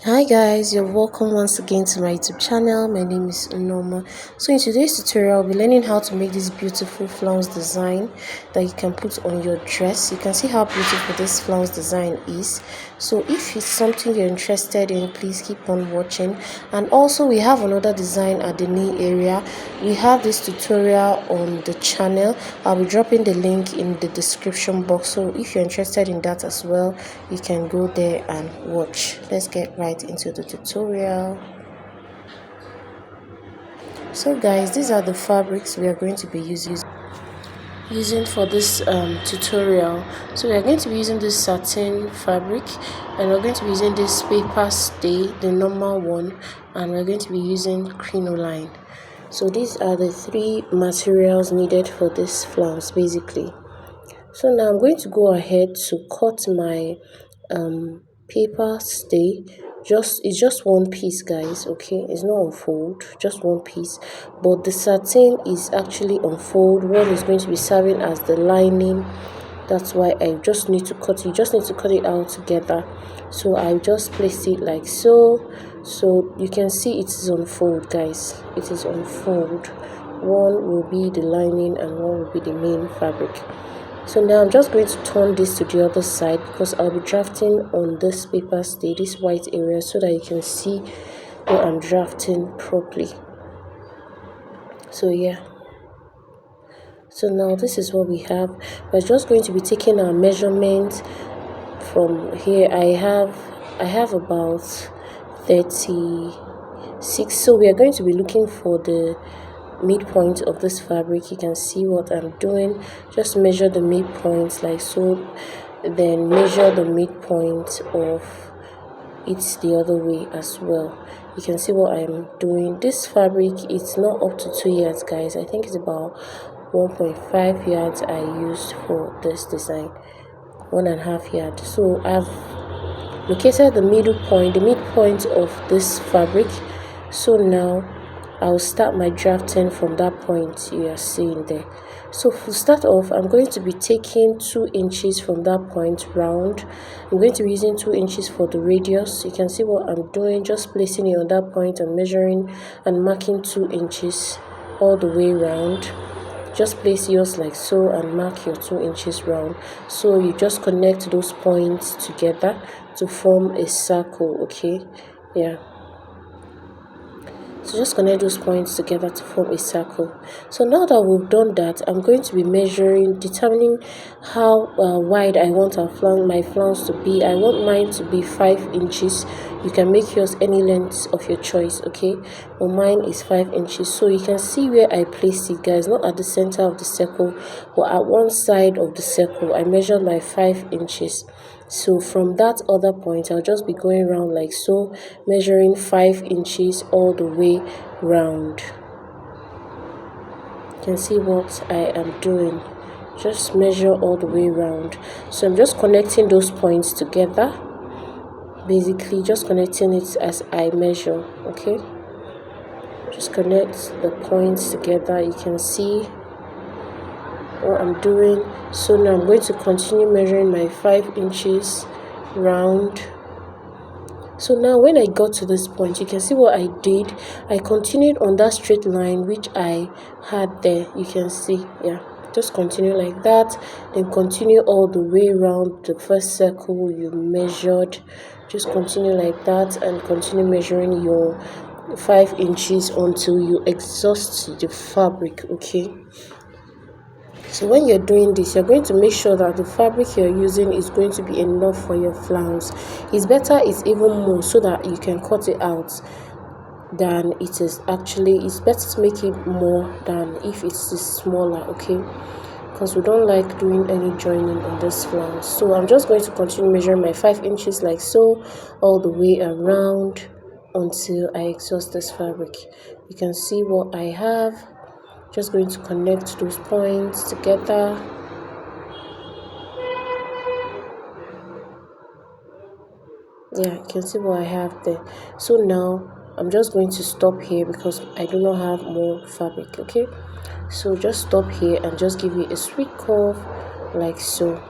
Hi guys, you're welcome once again to my YouTube channel. My name is Norma. So in today's tutorial, I'll be learning how to make this beautiful flounce design that you can put on your dress. You can see how beautiful this flounce design is. So if it's something you're interested in, please keep on watching. And also we have another design at the knee area. We have this tutorial on the channel. I'll be dropping the link in the description box. So if you're interested in that as well, you can go there and watch. Let's get right into the tutorial. So guys, these are the fabrics we are going to be using for this tutorial. So we are going to be using this satin fabric, and we're going to be using this paper stay, the normal one, and we're going to be using crinoline. So these are the three materials needed for this flounce basically. So now I'm going to go ahead to cut my paper stay. It's just one piece, guys. Okay, it's not unfold, just one piece, but the satin is actually unfold. One is going to be serving as the lining. That's why I just need to cut it. You just need to cut it out together. So I just placed it like so. So you can see it is unfold, guys. It is unfold. One will be the lining and one will be the main fabric. So now I'm just going to turn this to the other side because I'll be drafting on this paper stay, this white area, so that you can see what I'm drafting properly. So yeah, so now this is what we have. We're just going to be taking our measurement from here. I have about 36, so we are going to be looking for the midpoint of this fabric. You can see what I'm doing. Just measure the midpoint like so, then measure the midpoint of it the other way as well. You can see what I'm doing. This fabric, it's not up to 2 yards, guys. I think it's about 1.5 yards I used for this design, 1.5 yards. So I've located the midpoint of this fabric. So now I'll start my drafting from that point you are seeing there. So to start off, I'm going to be taking 2 inches from that point round. I'm going to be using 2 inches for the radius. You can see what I'm doing, just placing it on that point and measuring and marking 2 inches all the way round. Just place yours like so and mark your 2 inches round. So you just connect those points together to form a circle. Okay, yeah, so just connect those points together to form a circle. So now that we've done that, I'm going to be determining how wide I want my flounce to be. I want mine to be 5 inches. You can make yours any length of your choice, okay? But mine is 5 inches. So you can see where I placed it, guys, not at the center of the circle, but at one side of the circle. I measured my 5 inches. So from that other point, I'll just be going around like so, measuring 5 inches all the way round. You can see what I am doing. Just measure all the way round. So I'm just connecting those points together. Basically, just connecting it as I measure. Okay, just connect the points together. You can see what I'm doing. So now I'm going to continue measuring my 5 inches round. So now when I got to this point, you can see what I did. I continued on that straight line which I had there. You can see, yeah, just continue like that, then continue all the way around the first circle you measured. Just continue like that and continue measuring your 5 inches until you exhaust the fabric. Okay, so when you're doing this, you're going to make sure that the fabric you're using is going to be enough for your flounce. It's better it's even more so that you can cut it out than it is actually. It's better to make it more than if it's smaller, okay? Because we don't like doing any joining on this flounce. So I'm just going to continue measuring my 5 inches like so all the way around until I exhaust this fabric. You can see what I have. Just going to connect those points together. Yeah, you can see what I have there. So now I'm just going to stop here because I do not have more fabric. Okay, so just stop here and just give it a sweet curve like so.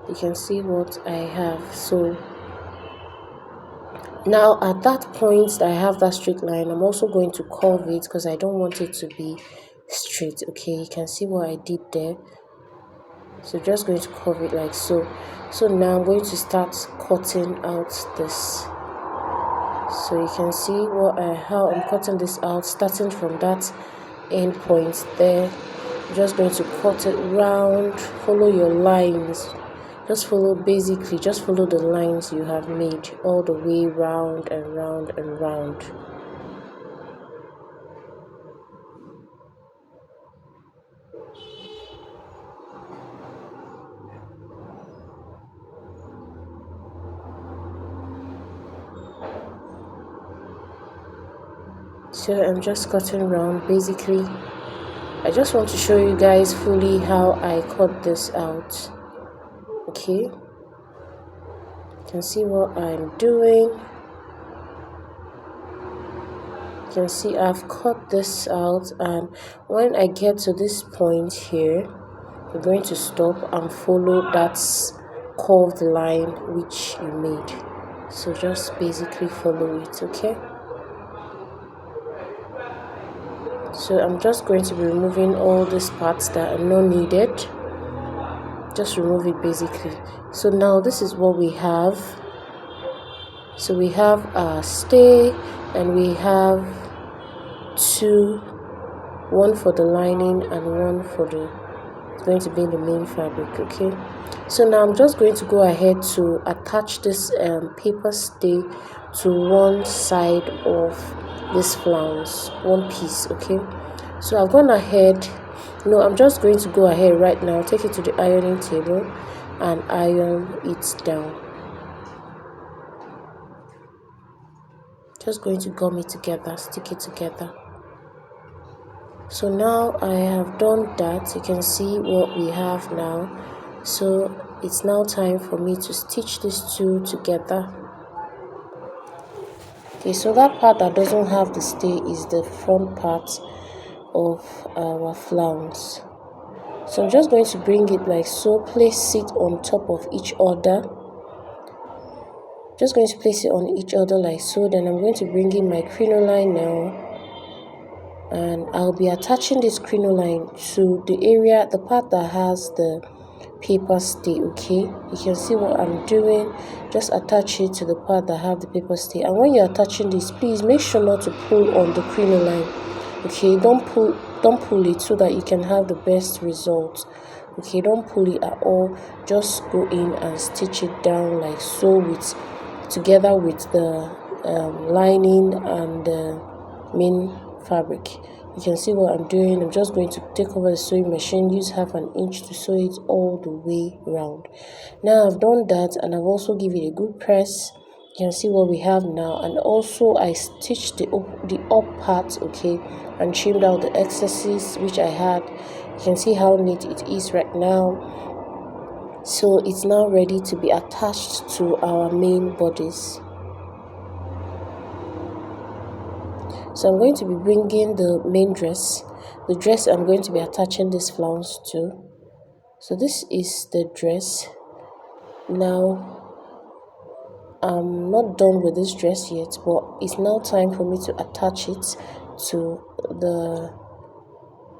You can see what I have. So Now at that point that I have that straight line, I'm also going to curve it because I don't want it to be straight. Okay, you can see what I did there. So just going to curve it like so. So now I'm going to start cutting out this. So you can see how I'm cutting this out, starting from that end point there. I'm just going to cut it round, follow your lines. Just follow the lines you have made all the way round and round and round. So I'm just cutting round. Basically, I just want to show you guys fully how I cut this out. Okay, you can see what I'm doing. You can see I've cut this out, and when I get to this point here, we're going to stop and follow that curved line which you made. So just basically follow it. Okay, so I'm just going to be removing all these parts that are not needed. Just remove it basically. So now this is what we have. So we have a stay, and we have one for the lining and one for the going to be in the main fabric. Okay, so now I'm just going to go ahead to attach this paper stay to one side of this flounce, one piece. Okay, so I've gone ahead. No, I'm just going to go ahead right now, take it to the ironing table and iron it down. Just going to gum it together, stick it together. So now I have done that. You can see what we have now. So it's now time for me to stitch these two together. Okay, so that part that doesn't have the stay is the front part of our flounce. So I'm just going to bring it like so, place it on top of each other. Just going to place it on each other like so. Then I'm going to bring in my crinoline now, and I'll be attaching this crinoline to the part that has the paper stay. Okay, you can see what I'm doing. Just attach it to the part that have the paper stay, and when you're attaching this, please make sure not to pull on the crinoline. Okay, don't pull it, so that you can have the best results. Okay, don't pull it at all. Just go in and stitch it down like so, together with the lining and the main fabric. You can see what I'm doing. I'm just going to take over the sewing machine, use 1/2 inch to sew it all the way round. Now I've done that, and I've also given it a good press. You can see what we have now, and also I stitched the up part, okay, and trimmed out the excesses which I had. You can see how neat it is right now. So it's now ready to be attached to our main bodice. So I'm going to be bringing the main dress. The dress I'm going to be attaching this flounce to. So this is the dress. Now I'm not done with this dress yet, but it's now time for me to attach it to the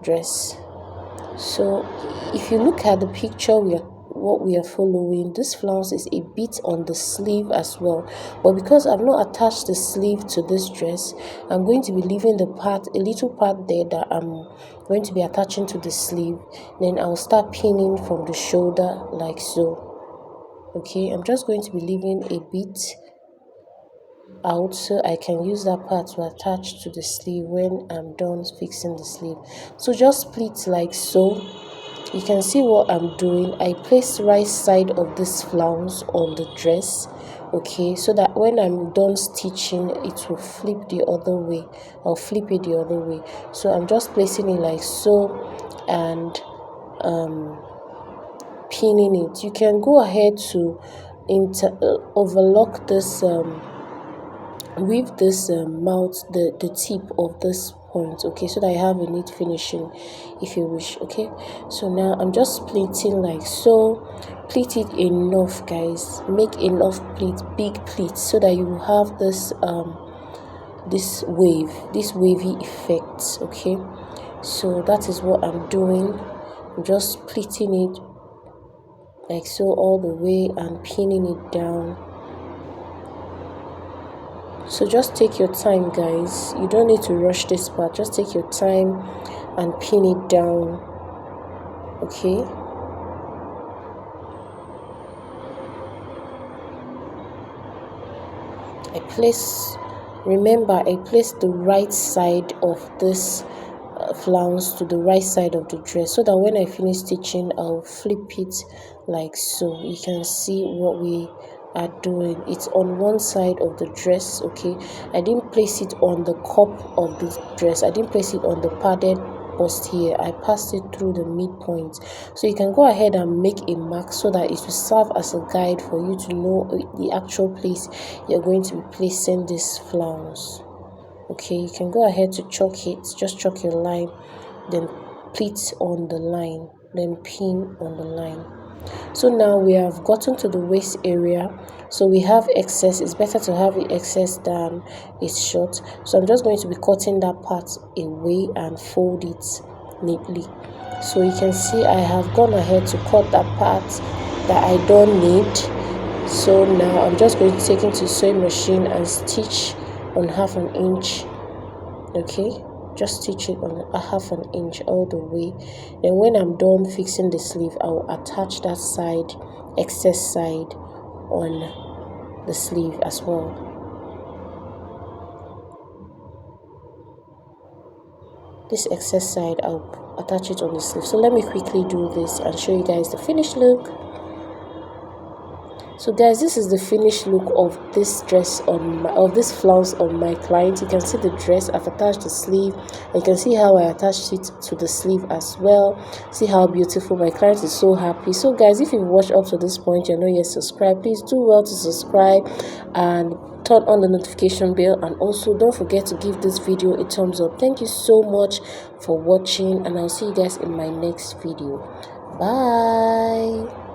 dress. So if you look at the picture, what we are following, this flounce is a bit on the sleeve as well, but because I've not attached the sleeve to this dress, I'm going to be leaving a little part there that I'm going to be attaching to the sleeve. Then I'll start pinning from the shoulder like so. Okay, I'm just going to be leaving a bit out so I can use that part to attach to the sleeve when I'm done fixing the sleeve. So just split like so. You can see what I'm doing. I place the right side of this flounce on the dress, okay, so that when I'm done stitching, it will flip the other way. I'll flip it the other way. So I'm just placing it like so and pinning it. You can go ahead to overlock this weave this mouth, the tip of this point, okay, so that you have a neat finishing if you wish. Okay, so now I'm just pleating like so. Pleat it enough, guys. Make enough pleats, big pleats, so that you will have this this wavy effect. Okay, so that is what I'm doing. I'm just pleating it like so all the way and pinning it down. So just take your time, guys. You don't need to rush this part. Just take your time and pin it down. Okay, remember I place the right side of this flounce to the right side of the dress, so that when I finish stitching I'll flip it like so. You can see what we are doing. It's on one side of the dress. Okay, I didn't place it on the cup of the dress. I didn't place it on the padded bust here. I passed it through the midpoint, so you can go ahead and make a mark so that it will serve as a guide for you to know the actual place you're going to be placing this flounce. Okay, you can go ahead to chalk it. Just chalk your line, then pleat on the line, then pin on the line. So now we have gotten to the waist area, so we have excess. It's better to have it excess than it's short, so I'm just going to be cutting that part away and fold it neatly. So you can see I have gone ahead to cut that part that I don't need. So now I'm just going to take it to sewing machine and stitch on 1/2 inch. Okay, just stitch it on 1/2 inch all the way. Then when I'm done fixing the sleeve, I will attach that side, excess side, on the sleeve as well. This excess side, I'll attach it on the sleeve. So let me quickly do this and show you guys the finished look. So guys, this is the finished look of this dress of this flounce on my client. You can see the dress. I've attached the sleeve, and you can see how I attached it to the sleeve as well. See how beautiful. My client is so happy. So guys, if you've watched up to this point, you're not yet subscribed, please do well to subscribe and turn on the notification bell, and also don't forget to give this video a thumbs up. Thank you so much for watching, and I'll see you guys in my next video. Bye.